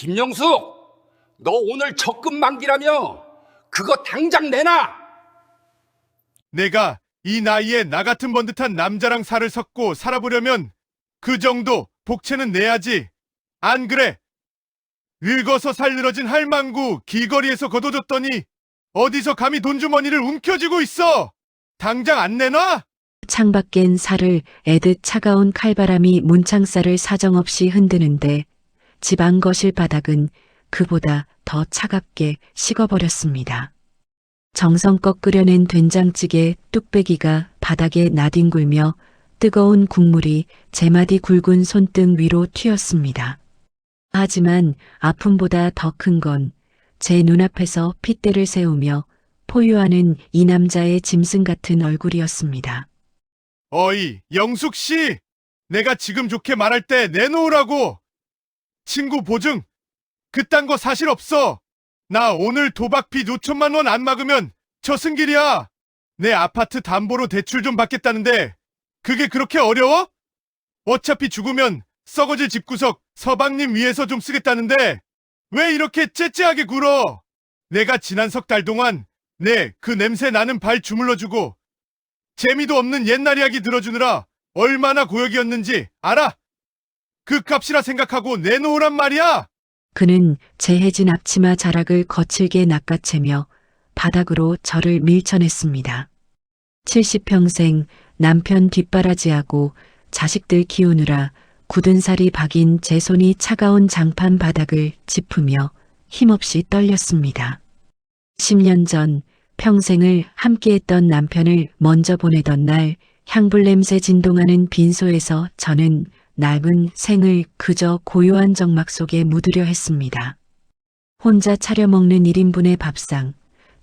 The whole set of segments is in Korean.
김영숙, 너 오늘 적금 만기라며? 그거 당장 내놔! 내가 이 나이에 나 같은 번듯한 남자랑 살을 섞고 살아보려면 그 정도 복채는 내야지. 안 그래? 늙어서 살늘어진 할망구 길거리에서 거둬줬더니 어디서 감히 돈주머니를 움켜쥐고 있어! 당장 안 내놔? 창밖엔 살을 애듯 차가운 칼바람이 문창살을 사정없이 흔드는데 집 안 거실 바닥은 그보다 더 차갑게 식어버렸습니다. 정성껏 끓여낸 된장찌개 뚝배기가 바닥에 나뒹굴며 뜨거운 국물이 제 마디 굵은 손등 위로 튀었습니다. 하지만 아픔보다 더 큰 건 제 눈앞에서 핏대를 세우며 포효하는 이 남자의 짐승 같은 얼굴이었습니다. 어이, 영숙씨! 내가 지금 좋게 말할 때 내놓으라고! 친구 보증! 그딴 거 사실 없어! 나 오늘 도박빚 5천만 원 안 막으면 저승길이야! 내 아파트 담보로 대출 좀 받겠다는데 그게 그렇게 어려워? 어차피 죽으면 썩어질 집구석 서방님 위해서 좀 쓰겠다는데 왜 이렇게 째째하게 굴어? 내가 지난 석 달 동안 내 그 냄새 나는 발 주물러주고 재미도 없는 옛날 이야기 들어주느라 얼마나 고역이었는지 알아? 그 값이라 생각하고 내놓으란 말이야! 그는 재해진 앞치마 자락을 거칠게 낚아채며 바닥으로 저를 밀쳐냈습니다. 70평생 남편 뒷바라지하고 자식들 키우느라 굳은 살이 박인 제 손이 차가운 장판 바닥을 짚으며 힘없이 떨렸습니다. 10년 전 평생을 함께했던 남편을 먼저 보내던 날 향불 냄새 진동하는 빈소에서 저는 남은 생을 그저 고요한 정막 속에 묻으려 했습니다. 혼자 차려 먹는 1인분의 밥상,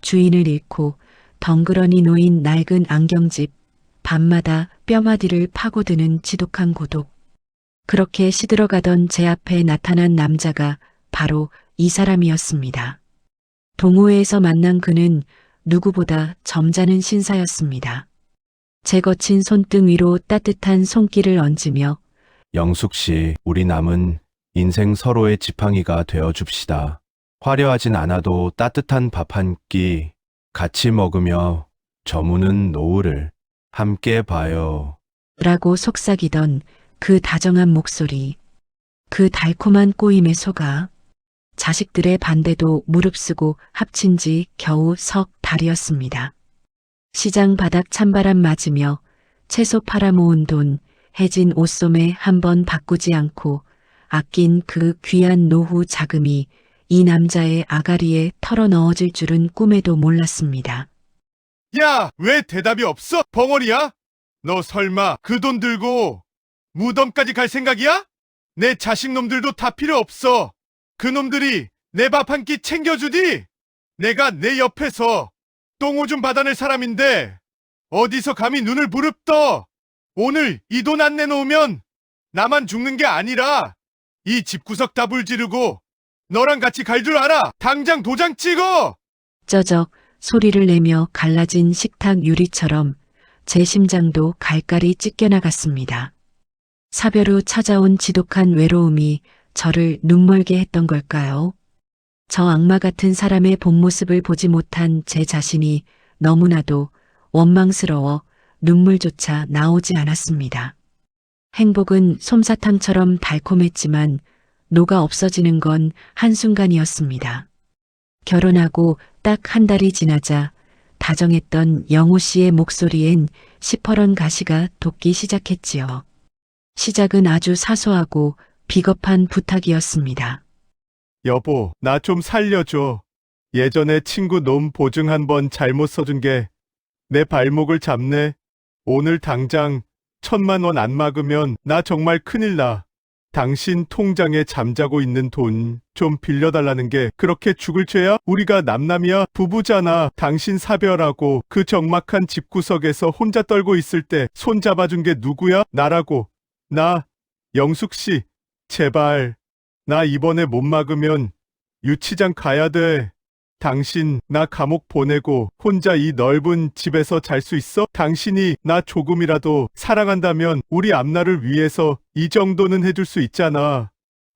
주인을 잃고 덩그러니 놓인 낡은 안경집, 밤마다 뼈마디를 파고드는 지독한 고독. 그렇게 시들어가던 제 앞에 나타난 남자가 바로 이 사람이었습니다. 동호회에서 만난 그는 누구보다 점잖은 신사였습니다. 제 거친 손등 위로 따뜻한 손길을 얹으며 영숙 씨, 우리 남은 인생 서로의 지팡이가 되어 줍시다. 화려하진 않아도 따뜻한 밥 한 끼 같이 먹으며 저무는 노을을 함께 봐요. 라고 속삭이던 그 다정한 목소리, 그 달콤한 꼬임에 속아 자식들의 반대도 무릅쓰고 합친 지 겨우 석 달이었습니다. 시장 바닥 찬바람 맞으며 채소 팔아모은 돈, 해진 옷소매 한 번 바꾸지 않고 아낀 그 귀한 노후 자금이 이 남자의 아가리에 털어 넣어질 줄은 꿈에도 몰랐습니다. 야, 왜 대답이 없어? 벙어리야? 너 설마 그 돈 들고 무덤까지 갈 생각이야? 내 자식놈들도 다 필요 없어. 그놈들이 내 밥 한 끼 챙겨주디? 내가 내 옆에서 똥오줌 받아낼 사람인데 어디서 감히 눈을 부릅떠? 오늘 이 돈 안 내놓으면 나만 죽는 게 아니라 이 집구석 다 불지르고 너랑 같이 갈 줄 알아. 당장 도장 찍어! 쩌적 소리를 내며 갈라진 식탁 유리처럼 제 심장도 갈갈이 찢겨나갔습니다. 사별 후 찾아온 지독한 외로움이 저를 눈멀게 했던 걸까요? 저 악마 같은 사람의 본 모습을 보지 못한 제 자신이 너무나도 원망스러워 눈물조차 나오지 않았습니다. 행복은 솜사탕처럼 달콤했지만 녹아 없어지는 건 한순간이었습니다. 결혼하고 딱 한 달이 지나자 다정했던 영호 씨의 목소리엔 시퍼런 가시가 돋기 시작했지요. 시작은 아주 사소하고 비겁한 부탁이었습니다. 여보, 나 좀 살려줘. 예전에 친구 놈 보증 한 번 잘못 써준 게 내 발목을 잡네. 오늘 당장 1,000만 원 안 막으면 나 정말 큰일 나. 당신 통장에 잠자고 있는 돈 좀 빌려달라는 게 그렇게 죽을 죄야? 우리가 남남이야 부부잖아. 당신 사별하고 그 적막한 집구석에서 혼자 떨고 있을 때 손 잡아준 게 누구야? 나라고. 나, 영숙씨, 제발. 나 이번에 못 막으면 유치장 가야 돼. 당신 나 감옥 보내고 혼자 이 넓은 집에서 잘 수 있어? 당신이 나 조금이라도 사랑한다면 우리 앞날을 위해서 이 정도는 해줄 수 있잖아.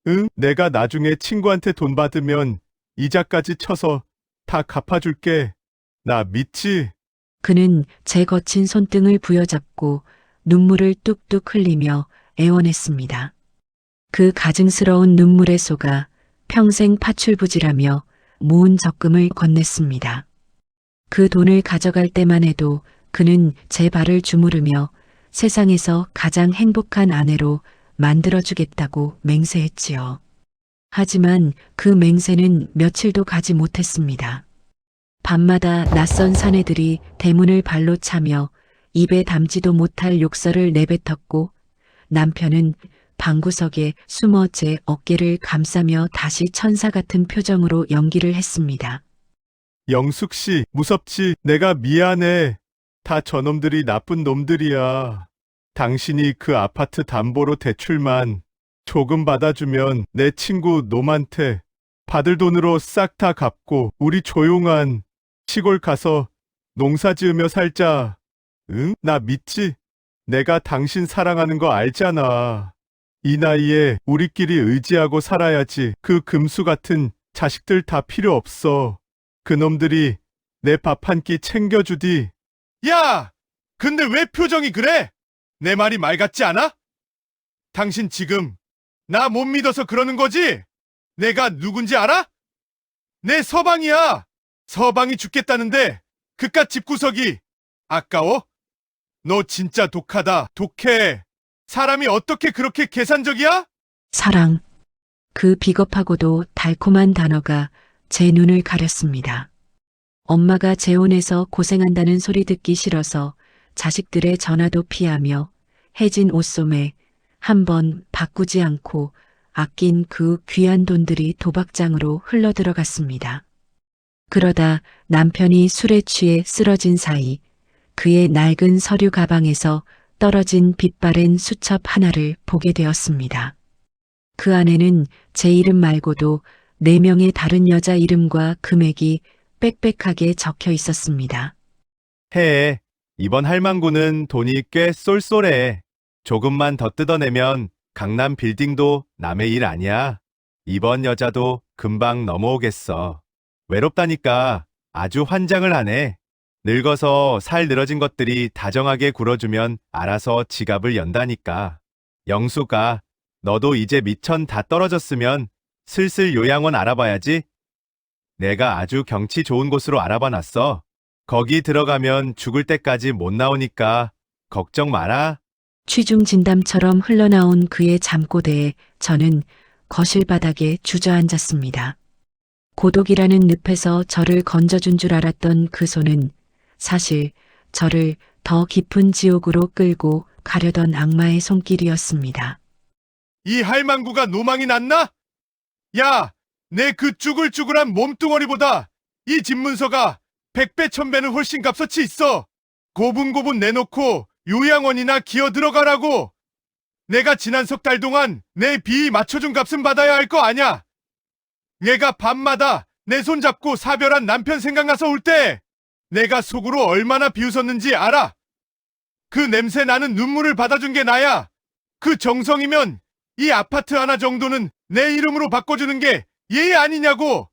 응? 내가 나중에 친구한테 돈 받으면 이자까지 쳐서 다 갚아줄게. 나 믿지? 그는 제 거친 손등을 부여잡고 눈물을 뚝뚝 흘리며 애원했습니다. 그 가증스러운 눈물에 속아 평생 파출부지라며 모은 적금을 건넸습니다. 그 돈을 가져갈 때만 해도 그는 제 발을 주무르며 세상에서 가장 행복한 아내로 만들어주겠다고 맹세했지요. 하지만 그 맹세는 며칠도 가지 못했습니다. 밤마다 낯선 사내들이 대문을 발로 차며 입에 담지도 못할 욕설을 내뱉었고 남편은 방구석에 숨어 제 어깨를 감싸며 다시 천사 같은 표정으로 연기를 했습니다. 영숙 씨, 무섭지? 내가 미안해. 다 저놈들이 나쁜 놈들이야. 당신이 그 아파트 담보로 대출만 조금 받아주면 내 친구 놈한테 받을 돈으로 싹 다 갚고 우리 조용한 시골 가서 농사 지으며 살자. 응? 나 믿지? 내가 당신 사랑하는 거 알잖아. 이 나이에 우리끼리 의지하고 살아야지. 그 금수 같은 자식들 다 필요 없어. 그놈들이 내 밥 한 끼 챙겨주디. 야! 근데 왜 표정이 그래? 내 말이 말 같지 않아? 당신 지금 나 못 믿어서 그러는 거지? 내가 누군지 알아? 내 서방이야. 서방이 죽겠다는데 그깟 집구석이 아까워? 너 진짜 독하다. 독해. 사람이 어떻게 그렇게 계산적이야? 사랑. 그 비겁하고도 달콤한 단어가 제 눈을 가렸습니다. 엄마가 재혼해서 고생한다는 소리 듣기 싫어서 자식들의 전화도 피하며 해진 옷소매 한 번 바꾸지 않고 아낀 그 귀한 돈들이 도박장으로 흘러들어갔습니다. 그러다 남편이 술에 취해 쓰러진 사이 그의 낡은 서류 가방에서 떨어진 빛바랜 수첩 하나를 보게 되었습니다. 그 안에는 제 이름 말고도 4명의 다른 여자 이름과 금액이 빽빽하게 적혀 있었습니다. 해. 이번 할망구는 돈이 꽤 쏠쏠해. 조금만 더 뜯어내면 강남 빌딩도 남의 일 아니야. 이번 여자도 금방 넘어오겠어. 외롭다니까 아주 환장을 하네. 늙어서 살 늘어진 것들이 다정하게 굴어주면 알아서 지갑을 연다니까. 영수가 너도 이제 미천 다 떨어졌으면 슬슬 요양원 알아봐야지. 내가 아주 경치 좋은 곳으로 알아봐놨어. 거기 들어가면 죽을 때까지 못 나오니까 걱정 마라. 취중 진담처럼 흘러나온 그의 잠꼬대에 저는 거실 바닥에 주저앉았습니다. 고독이라는 늪에서 저를 건져준 줄 알았던 그 손은 사실 저를 더 깊은 지옥으로 끌고 가려던 악마의 손길이었습니다. 이 할망구가 노망이 났나? 야, 내 그 쭈글쭈글한 몸뚱어리보다 이 집문서가 100배 1000배는 훨씬 값어치 있어. 고분고분 내놓고 요양원이나 기어 들어가라고. 내가 지난 석 달 동안 내 비 맞춰준 값은 받아야 할 거 아냐? 내가 밤마다 내 손 잡고 사별한 남편 생각나서 올 때 내가 속으로 얼마나 비웃었는지 알아? 그 냄새 나는 눈물을 받아준 게 나야. 그 정성이면 이 아파트 하나 정도는 내 이름으로 바꿔주는 게 예의 아니냐고.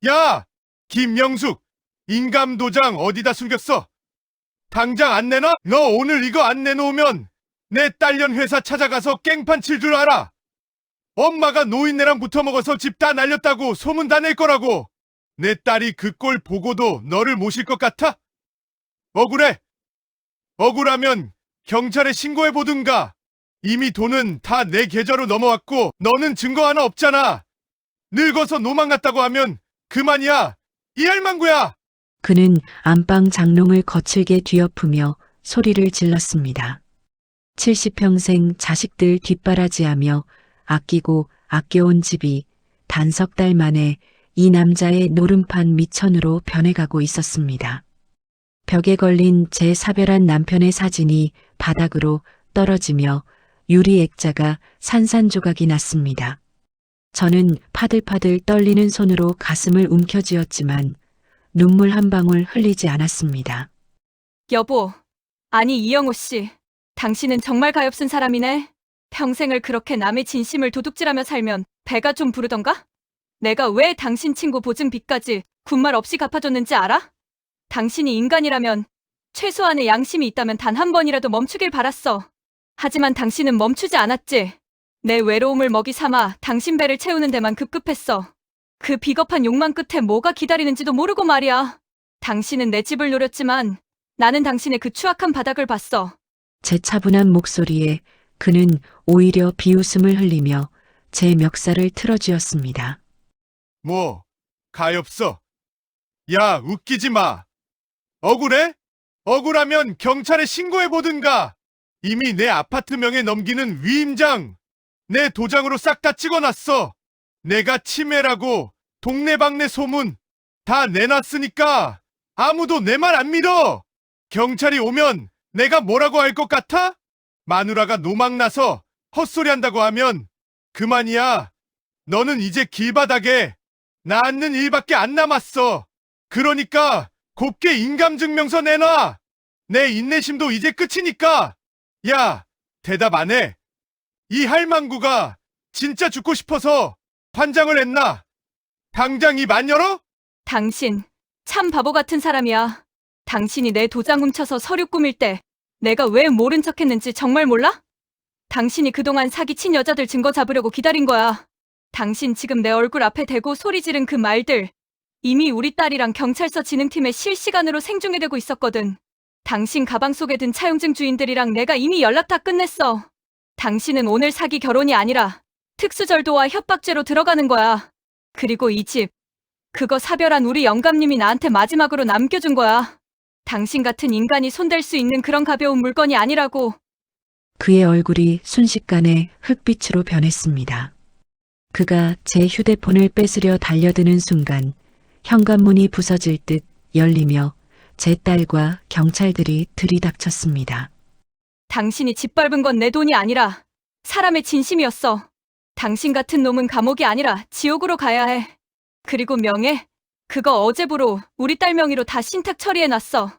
야, 김영숙, 인감도장 어디다 숨겼어? 당장 안 내놔? 너 오늘 이거 안 내놓으면 내 딸년 회사 찾아가서 깽판 칠 줄 알아. 엄마가 노인네랑 붙어먹어서 집 다 날렸다고 소문 다 낼 거라고. 내 딸이 그 꼴 보고도 너를 모실 것 같아? 억울해. 억울하면 경찰에 신고해보든가. 이미 돈은 다 내 계좌로 넘어왔고 너는 증거 하나 없잖아. 늙어서 노망 같다고 하면 그만이야. 이 할망구야. 그는 안방 장롱을 거칠게 뒤엎으며 소리를 질렀습니다. 70평생 자식들 뒷바라지하며 아끼고 아껴온 집이 단 석 달 만에 이 남자의 노름판 미천으로 변해가고 있었습니다. 벽에 걸린 제 사별한 남편의 사진이 바닥으로 떨어지며 유리 액자가 산산조각이 났습니다. 저는 파들파들 떨리는 손으로 가슴을 움켜쥐었지만 눈물 한 방울 흘리지 않았습니다. 여보, 아니 이영호 씨, 당신은 정말 가엾은 사람이네. 평생을 그렇게 남의 진심을 도둑질하며 살면 배가 좀 부르던가? 내가 왜 당신 친구 보증 빚까지 군말 없이 갚아줬는지 알아? 당신이 인간이라면 최소한의 양심이 있다면 단 한 번이라도 멈추길 바랐어. 하지만 당신은 멈추지 않았지. 내 외로움을 먹이 삼아 당신 배를 채우는 데만 급급했어. 그 비겁한 욕망 끝에 뭐가 기다리는지도 모르고 말이야. 당신은 내 집을 노렸지만 나는 당신의 그 추악한 바닥을 봤어. 제 차분한 목소리에 그는 오히려 비웃음을 흘리며 제 멱살을 틀어쥐었습니다. 뭐, 가엾어. 야, 웃기지 마. 억울해? 억울하면 경찰에 신고해보든가. 이미 내 아파트 명에 넘기는 위임장, 내 도장으로 싹 다 찍어놨어. 내가 치매라고 동네방네 소문 다 내놨으니까 아무도 내 말 안 믿어. 경찰이 오면 내가 뭐라고 할 것 같아? 마누라가 노망나서 헛소리 한다고 하면 그만이야. 너는 이제 길바닥에 나 앉는 일밖에 안 남았어. 그러니까 곱게 인감증명서 내놔. 내 인내심도 이제 끝이니까. 야, 대답 안 해. 이 할망구가 진짜 죽고 싶어서 환장을 했나? 당장 입 안 열어? 당신 참 바보 같은 사람이야. 당신이 내 도장 훔쳐서 서류 꾸밀 때 내가 왜 모른 척했는지 정말 몰라? 당신이 그동안 사기친 여자들 증거 잡으려고 기다린 거야. 당신 지금 내 얼굴 앞에 대고 소리 지른 그 말들 이미 우리 딸이랑 경찰서 진흥팀에 실시간으로 생중계되고 있었거든. 당신 가방 속에 든 차용증 주인들이랑 내가 이미 연락 다 끝냈어. 당신은 오늘 사기 결혼이 아니라 특수절도와 협박죄로 들어가는 거야. 그리고 이 집, 그거 사별한 우리 영감님이 나한테 마지막으로 남겨준 거야. 당신 같은 인간이 손댈 수 있는 그런 가벼운 물건이 아니라고. 그의 얼굴이 순식간에 흙빛으로 변했습니다. 그가 제 휴대폰을 뺏으려 달려드는 순간 현관문이 부서질 듯 열리며 제 딸과 경찰들이 들이닥쳤습니다. 당신이 짓밟은 건 내 돈이 아니라 사람의 진심이었어. 당신 같은 놈은 감옥이 아니라 지옥으로 가야 해. 그리고 명예? 그거 어제부로 우리 딸 명의로 다 신탁 처리해놨어.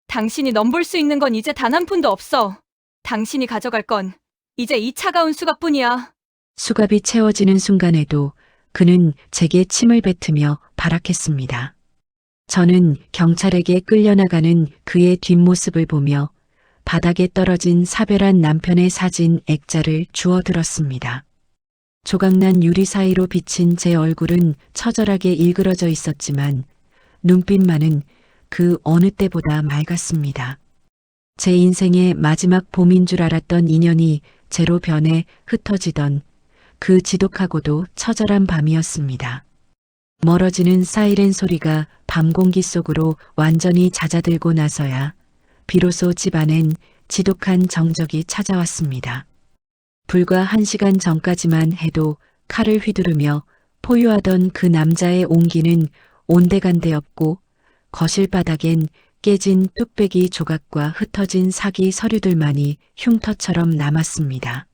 당신이 넘볼 수 있는 건 이제 단 한 푼도 없어. 당신이 가져갈 건 이제 이 차가운 수갑뿐이야. 수갑이 채워지는 순간에도 그는 제게 침을 뱉으며 발악했습니다. 저는 경찰에게 끌려나가는 그의 뒷모습을 보며 바닥에 떨어진 사별한 남편의 사진 액자를 주워들었습니다. 조각난 유리 사이로 비친 제 얼굴은 처절하게 일그러져 있었지만 눈빛만은 그 어느 때보다 맑았습니다. 제 인생의 마지막 봄인 줄 알았던 인연이 제로 변해 흩어지던 그 지독하고도 처절한 밤이었습니다. 멀어지는 사이렌 소리가 밤 공기 속으로 완전히 잦아들고 나서야 비로소 집안엔 지독한 정적이 찾아왔습니다. 불과 1시간 전까지만 해도 칼을 휘두르며 포효하던 그 남자의 온기는 온데간데 없고 거실 바닥엔 깨진 뚝배기 조각과 흩어진 사기 서류들만이 흉터처럼 남았습니다.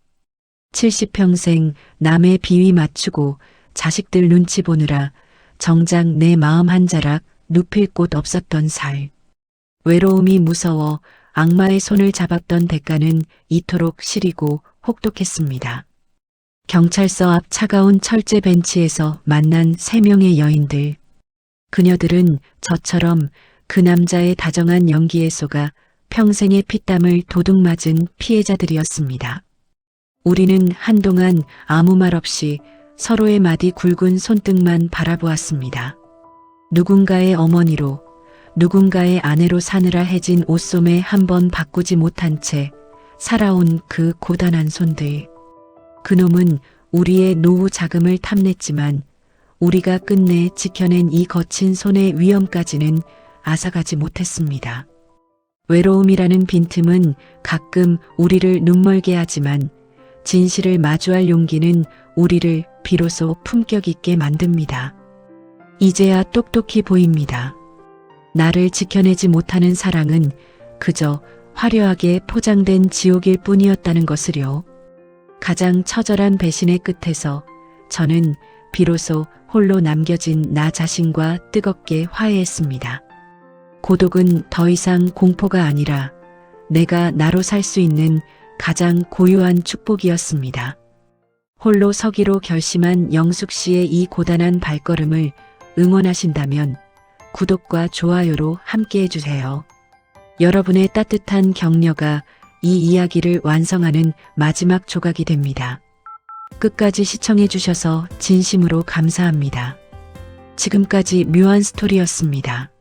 70평생 남의 비위 맞추고 자식들 눈치 보느라 정작 내 마음 한 자락 눕힐 곳 없었던 살. 외로움이 무서워 악마의 손을 잡았던 대가는 이토록 시리고 혹독했습니다. 경찰서 앞 차가운 철제 벤치에서 만난 3명의 여인들. 그녀들은 저처럼 그 남자의 다정한 연기에 속아 평생의 피땀을 도둑 맞은 피해자들이었습니다. 우리는 한동안 아무 말 없이 서로의 마디 굵은 손등만 바라보았습니다. 누군가의 어머니로, 누군가의 아내로 사느라 해진 옷소매 한 번 바꾸지 못한 채 살아온 그 고단한 손들. 그놈은 우리의 노후 자금을 탐냈지만 우리가 끝내 지켜낸 이 거친 손의 위험까지는 앗아가지 못했습니다. 외로움이라는 빈틈은 가끔 우리를 눈멀게 하지만 진실을 마주할 용기는 우리를 비로소 품격 있게 만듭니다. 이제야 똑똑히 보입니다. 나를 지켜내지 못하는 사랑은 그저 화려하게 포장된 지옥일 뿐이었다는 것을요. 가장 처절한 배신의 끝에서 저는 비로소 홀로 남겨진 나 자신과 뜨겁게 화해했습니다. 고독은 더 이상 공포가 아니라 내가 나로 살 수 있는 가장 고유한 축복이었습니다. 홀로 서기로 결심한 영숙 씨의 이 고단한 발걸음을 응원하신다면 구독과 좋아요로 함께 해주세요. 여러분의 따뜻한 격려가 이 이야기를 완성하는 마지막 조각이 됩니다. 끝까지 시청해주셔서 진심으로 감사합니다. 지금까지 묘한 스토리였습니다.